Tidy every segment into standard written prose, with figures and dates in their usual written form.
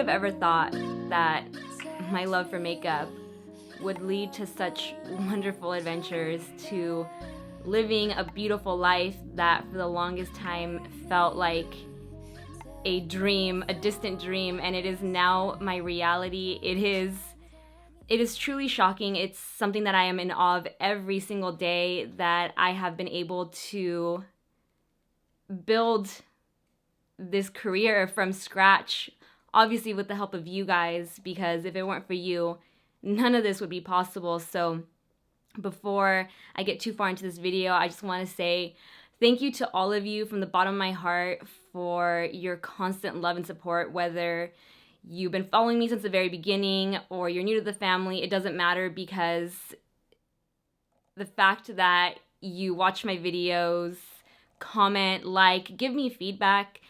have ever thought that my love for makeup would lead to such wonderful adventures, to living a beautiful life that for the longest time felt like a dream, a distant dream, and it is now my reality. It is truly shocking. It's something that I am in awe of every single day, that I have been able to build this career from scratch, obviously with the help of you guys, because if it weren't for you, none of this would be possible. So before I get too far into this video, I just want to say thank you to all of you from the bottom of my heart for your constant love and support, whether you've been following me since the very beginning or you're new to the family. It doesn't matter, because the fact that you watch my videos, comment, like, give me feedback,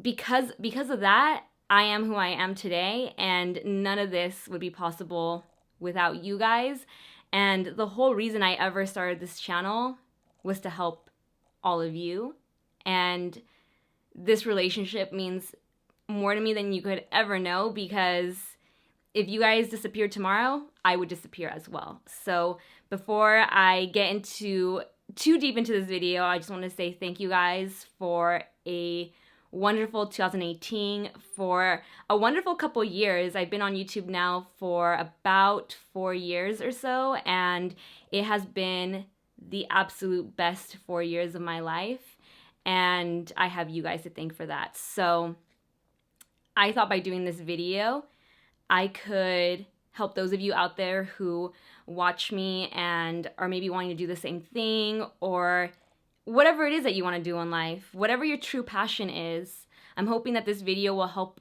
because of that, I am who I am today, and none of this would be possible without you guys. And the whole reason I ever started this channel was to help all of you, and this relationship means more to me than you could ever know, because if you guys disappeared tomorrow, I would disappear as well. So before I get into too deep into this video, I just want to say thank you guys for a wonderful 2018, for a wonderful couple years. I've been on YouTube now for about 4 years or so, and it has been the absolute best 4 years of my life, and I have you guys to thank for that. So I thought by doing this video, I could help those of you out there who watch me and are maybe wanting to do the same thing, or whatever it is that you want to do in life, whatever your true passion is. I'm hoping that this video will help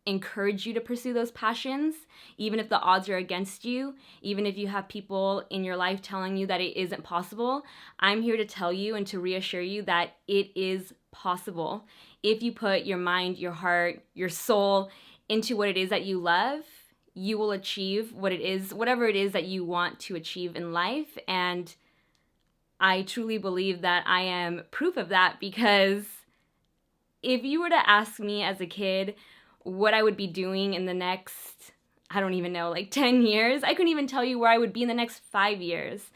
encourage you to pursue those passions, even if the odds are against you, even if you have people in your life telling you that it isn't possible. I'm here to tell you and to reassure you that it is possible. If you put your mind, your heart, your soul into what it is that you love, you will achieve whatever it is that you want to achieve in life. And I truly believe that I am proof of that, because if you were to ask me as a kid what I would be doing in the next, I don't even know, like 10 years, I couldn't even tell you where I would be in the next 5 years.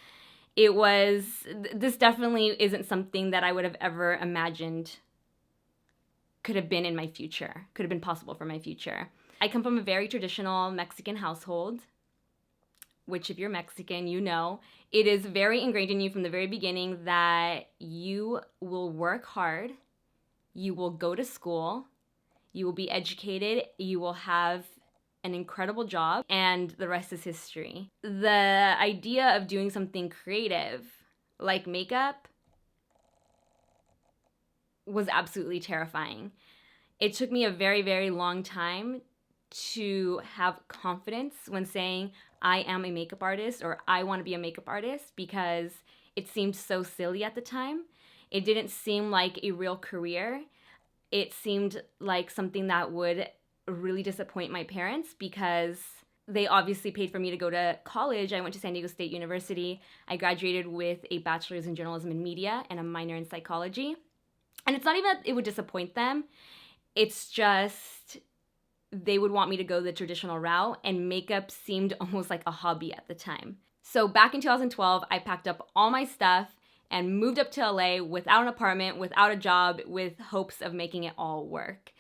This definitely isn't something that I would have ever imagined could have been in my future, could have been possible for my future. I come from a very traditional Mexican household, which if you're Mexican, you know, it is very ingrained in you from the very beginning that you will work hard, you will go to school, you will be educated, you will have an incredible job, and the rest is history. The idea of doing something creative like makeup was absolutely terrifying. It took me a very, very long time to have confidence when saying I am a makeup artist or I want to be a makeup artist, because it seemed so silly at the time. It didn't seem like a real career. It seemed like something that would really disappoint my parents, because they obviously paid for me to go to college. I went to San Diego State University. I graduated with a bachelor's in journalism and media and a minor in psychology. And it's not even that it would disappoint them. It's just they would want me to go the traditional route, and makeup seemed almost like a hobby at the time. So back in 2012, I packed up all my stuff and moved up to LA without an apartment, without a job, with hopes of making it all work.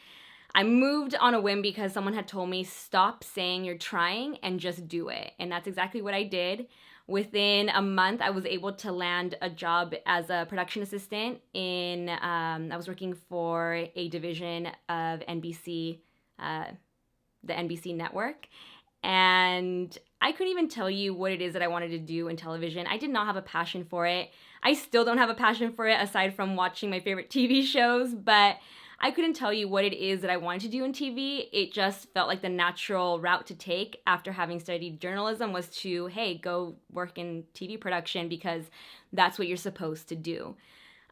I moved on a whim because someone had told me, stop saying you're trying and just do it. And that's exactly what I did. Within a month, I was able to land a job as a production assistant I was working for a division of NBC, the NBC network. And I couldn't even tell you what it is that I wanted to do in television. I did not have a passion for it. I still don't have a passion for it aside from watching my favorite TV shows, but I couldn't tell you what it is that I wanted to do in TV. It just felt like the natural route to take after having studied journalism was to, hey, go work in TV production, because that's what you're supposed to do.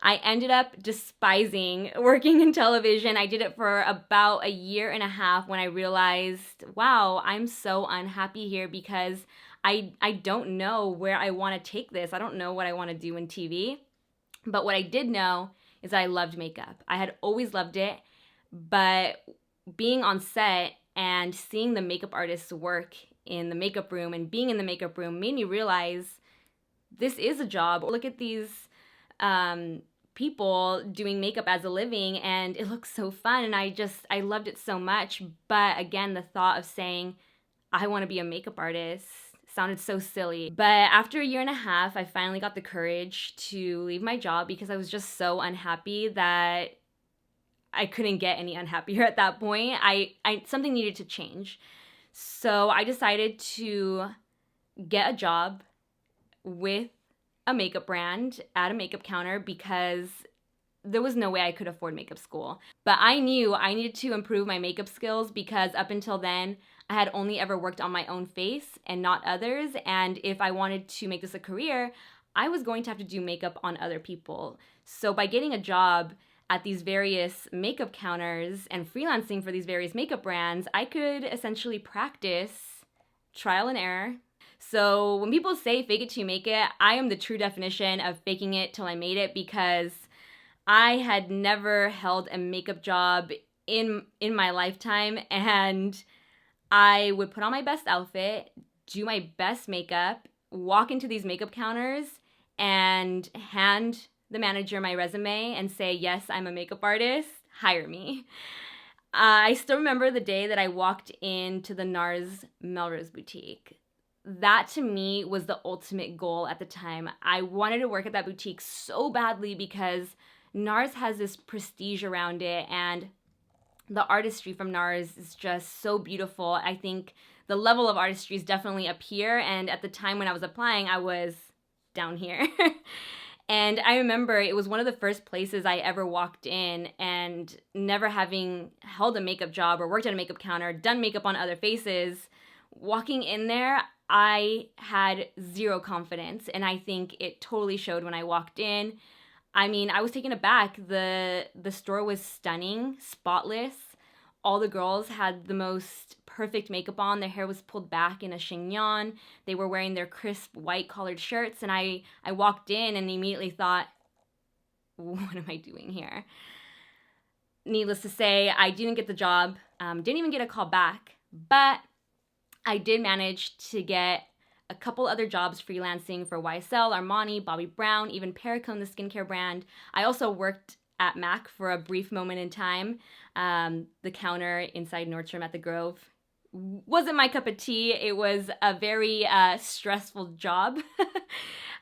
I ended up despising working in television. I did it for about a year and a half when I realized, wow, I'm so unhappy here, because I don't know where I want to take this. I don't know what I want to do in TV. But what I did know is I loved makeup. I had always loved it, but being on set And seeing the makeup artists work in the makeup room and being in the makeup room made me realize this is a job. Look at these people doing makeup as a living, and it looks so fun, and I loved it so much. But again, the thought of saying I want to be a makeup artist sounded so silly. But after a year and a half, I finally got the courage to leave my job because I was just so unhappy that I couldn't get any unhappier at that point. I something needed to change. So I decided to get a job with a makeup brand at a makeup counter because there was no way I could afford makeup school. But I knew I needed to improve my makeup skills because up until then, I had only ever worked on my own face and not others. And if I wanted to make this a career, I was going to have to do makeup on other people. So by getting a job at these various makeup counters and freelancing for these various makeup brands, I could essentially practice trial and error. So when people say fake it till you make it, I am the true definition of faking it till I made it because I had never held a makeup job in my lifetime, and I would put on my best outfit, do my best makeup, walk into these makeup counters, and hand the manager my resume and say, yes, I'm a makeup artist, hire me. I still remember the day that I walked into the NARS Melrose boutique. That to me was the ultimate goal at the time. I wanted to work at that boutique so badly because NARS has this prestige around it, and the artistry from NARS is just so beautiful. I think the level of artistry is definitely up here, and at the time when I was applying, I was down here. And I remember it was one of the first places I ever walked in, and never having held a makeup job or worked at a makeup counter, done makeup on other faces, walking in there, I had zero confidence, and I think it totally showed when I walked in. I mean, I was taken aback. The store was stunning, spotless. All the girls had the most perfect makeup on. Their hair was pulled back in a chignon. They were wearing their crisp white collared shirts, and I walked in and immediately thought, what am I doing here? Needless to say, I didn't get the job, didn't even get a call back, but I did manage to get a couple other jobs freelancing for YSL, Armani, Bobbi Brown, even Perricone, the skincare brand. I also worked at MAC for a brief moment in time. The counter inside Nordstrom at the Grove wasn't my cup of tea. It was a very stressful job.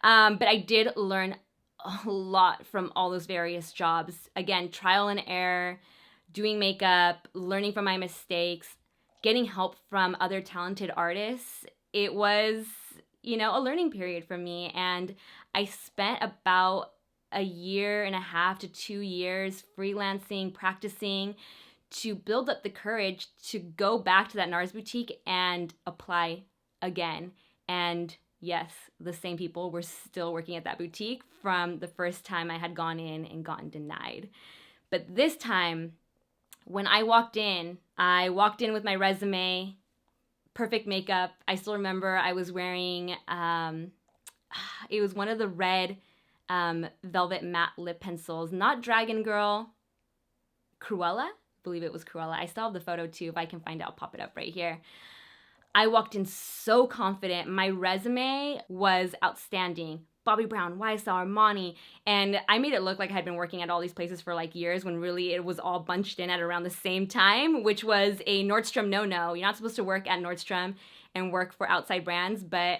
But I did learn a lot from all those various jobs. Again, trial and error, doing makeup, learning from my mistakes, getting help from other talented artists. It was, a learning period for me. And I spent about a year and a half to 2 years freelancing, practicing to build up the courage to go back to that NARS boutique and apply again. And yes, the same people were still working at that boutique from the first time I had gone in and gotten denied. But this time, when I walked in with my resume, perfect makeup. I still remember I was wearing, it was one of the red velvet matte lip pencils, not Dragon Girl, Cruella? I believe it was Cruella. I still have the photo too. If I can find it, I'll pop it up right here. I walked in so confident. My resume was outstanding. Bobbi Brown, YSL, Armani, and I made it look like I had been working at all these places for like years when really it was all bunched in at around the same time, which was a Nordstrom no-no. You're not supposed to work at Nordstrom and work for outside brands, but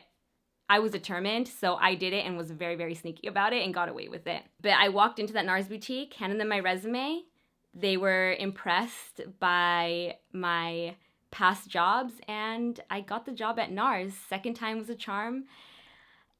I was determined, so I did it and was very, very sneaky about it and got away with it. But I walked into that NARS boutique, handed them my resume. They were impressed by my past jobs, and I got the job at NARS. Second time was a charm.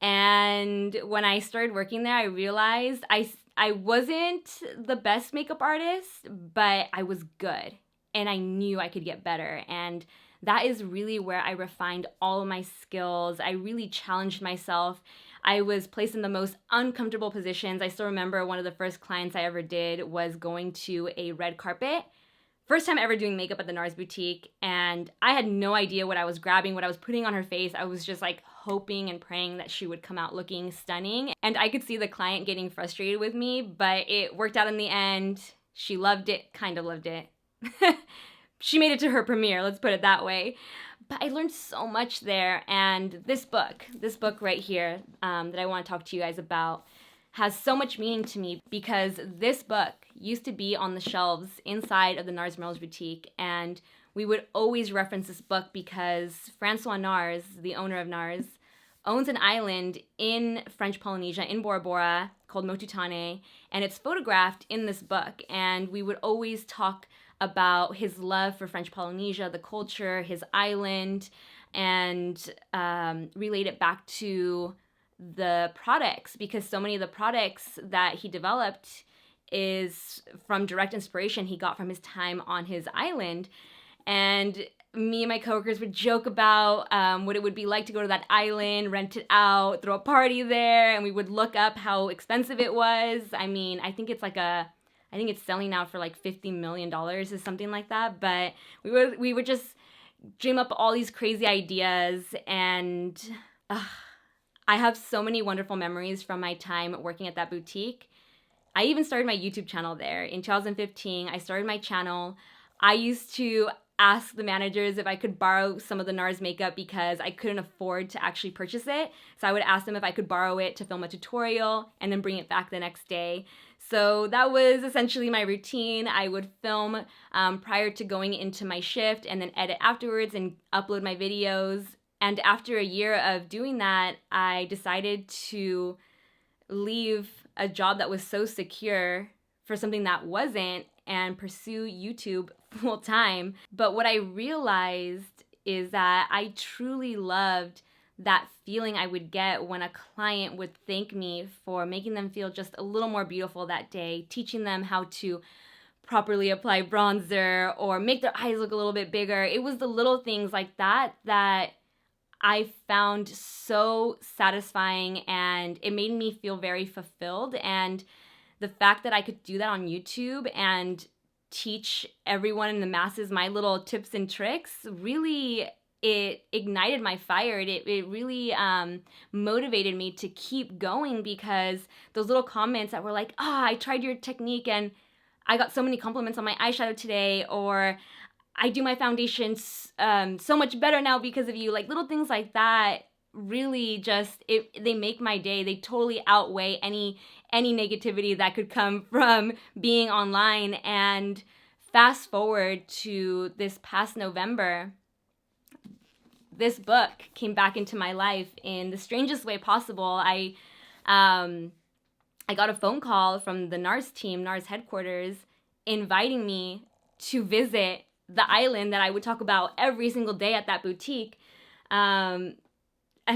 And when I started working there, I realized I wasn't the best makeup artist, but I was good, and I knew I could get better. And that is really where I refined all of my skills. I really challenged myself. I was placed in the most uncomfortable positions. I still remember one of the first clients I ever did was going to a red carpet. First time ever doing makeup at the NARS boutique, and I had no idea what I was grabbing, what I was putting on her face. I was just like hoping and praying that she would come out looking stunning. And I could see the client getting frustrated with me, but it worked out in the end. She loved it, kind of loved it. she made it to her premiere, let's put it that way. But I learned so much there, and this book right here, that I want to talk to you guys about, has so much meaning to me because this book used to be on the shelves inside of the NARS Merle's boutique, and we would always reference this book because Francois NARS, the owner of NARS, owns an island in French Polynesia, in Bora Bora, called Motutane, and it's photographed in this book. And we would always talk about his love for French Polynesia, the culture, his island, and relate it back to the products, because so many of the products that he developed is from direct inspiration he got from his time on his island. And me and my coworkers would joke about what it would be like to go to that island, rent it out, throw a party there, and we would look up how expensive it was. I mean, I think it's selling now for like $50 million or something like that. But we would just dream up all these crazy ideas, and I have so many wonderful memories from my time working at that boutique. I even started my YouTube channel there. In 2015, I started my channel. I used to ask the managers if I could borrow some of the NARS makeup because I couldn't afford to actually purchase it. So I would ask them if I could borrow it to film a tutorial and then bring it back the next day. So that was essentially my routine. I would film prior to going into my shift and then edit afterwards and upload my videos. And after a year of doing that, I decided to leave a job that was so secure for something that wasn't and pursue YouTube full time. But what I realized is that I truly loved that feeling I would get when a client would thank me for making them feel just a little more beautiful that day, teaching them how to properly apply bronzer or make their eyes look a little bit bigger. It was the little things like that that I found so satisfying, and it made me feel very fulfilled. And the fact that I could do that on YouTube and teach everyone in the masses my little tips and tricks, really, it ignited my fire. It really motivated me to keep going, because those little comments that were like, I tried your technique and I got so many compliments on my eyeshadow today, or I do my foundation so much better now because of you. Like, little things like that really just, they make my day. They totally outweigh any negativity that could come from being online. And fast forward to this past November, this book came back into my life in the strangest way possible. I got a phone call from the NARS team, NARS headquarters, inviting me to visit the island that I would talk about every single day at that boutique. I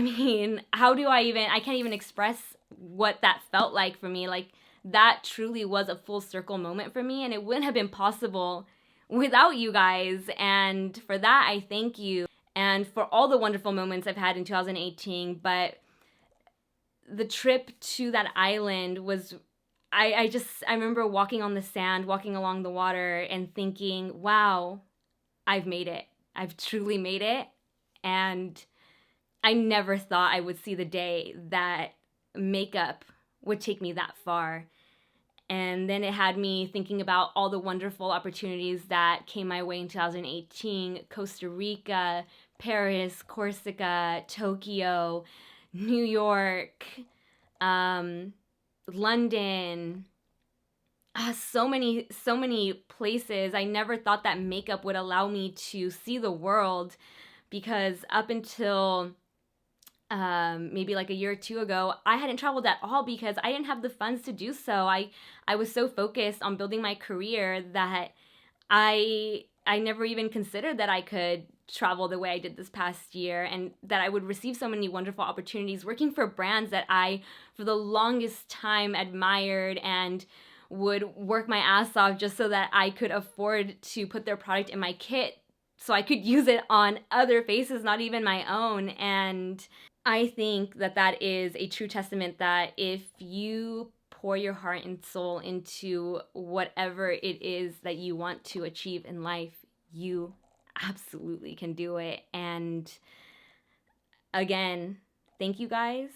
mean, I can't even express what that felt like for me. Like, that truly was a full circle moment for me, and it wouldn't have been possible without you guys. And for that, I thank you. And for all the wonderful moments I've had in 2018, but the trip to that island was, I remember walking on the sand, walking along the water, and thinking, wow, I've made it. I've truly made it. And I never thought I would see the day that makeup would take me that far. And then it had me thinking about all the wonderful opportunities that came my way in 2018. Costa Rica, Paris, Corsica, Tokyo, New York, London, so many places. I never thought that makeup would allow me to see the world, because up until maybe like a year or two ago, I hadn't traveled at all because I didn't have the funds to do so. I was so focused on building my career that I never even considered that I could travel the way I did this past year, and that I would receive so many wonderful opportunities working for brands that I, for the longest time, admired and would work my ass off just so that I could afford to put their product in my kit so I could use it on other faces, not even my own. And I think that that is a true testament that if you pour your heart and soul into whatever it is that you want to achieve in life, you absolutely can do it. And again, thank you guys.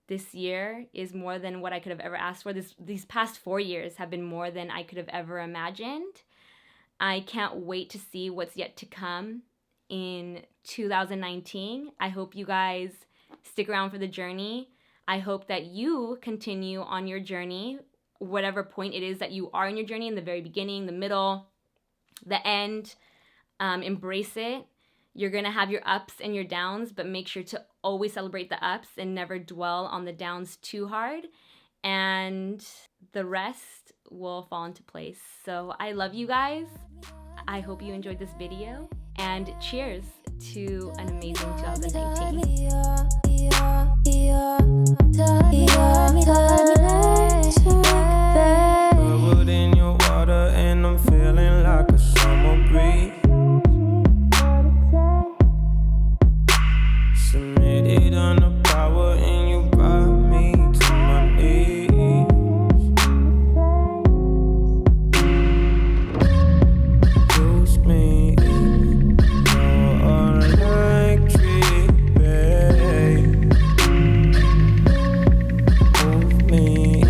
This year is more than what I could have ever asked for. These past 4 years have been more than I could have ever imagined. I can't wait to see what's yet to come in 2019. I hope you guys stick around for the journey. I hope that you continue on your journey, whatever point it is that you are in your journey, in the very beginning, the middle, the end. Embrace it. You're going to have your ups and your downs, but make sure to always celebrate the ups and never dwell on the downs too hard. And the rest will fall into place. So I love you guys. I hope you enjoyed this video, and cheers to an amazing 2019. Covered in your water and I'm feeling like a summer breeze. Submitted under power and you brought me to my knees. Use me, you're electric, babe. Move me,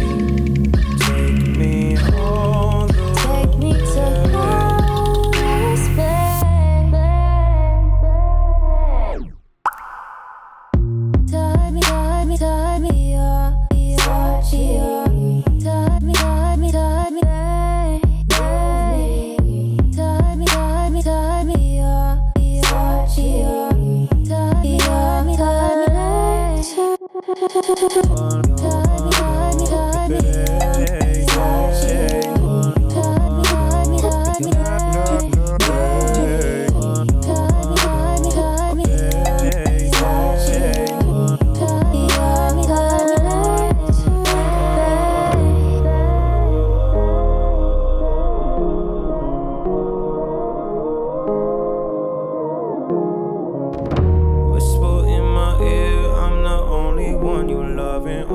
take me all the Take me to wildest Turn me, turn me, turn me, turn me, turn me, turn me, turn me, turn me, turn me, whisper in my ear, I'm the only one you loving.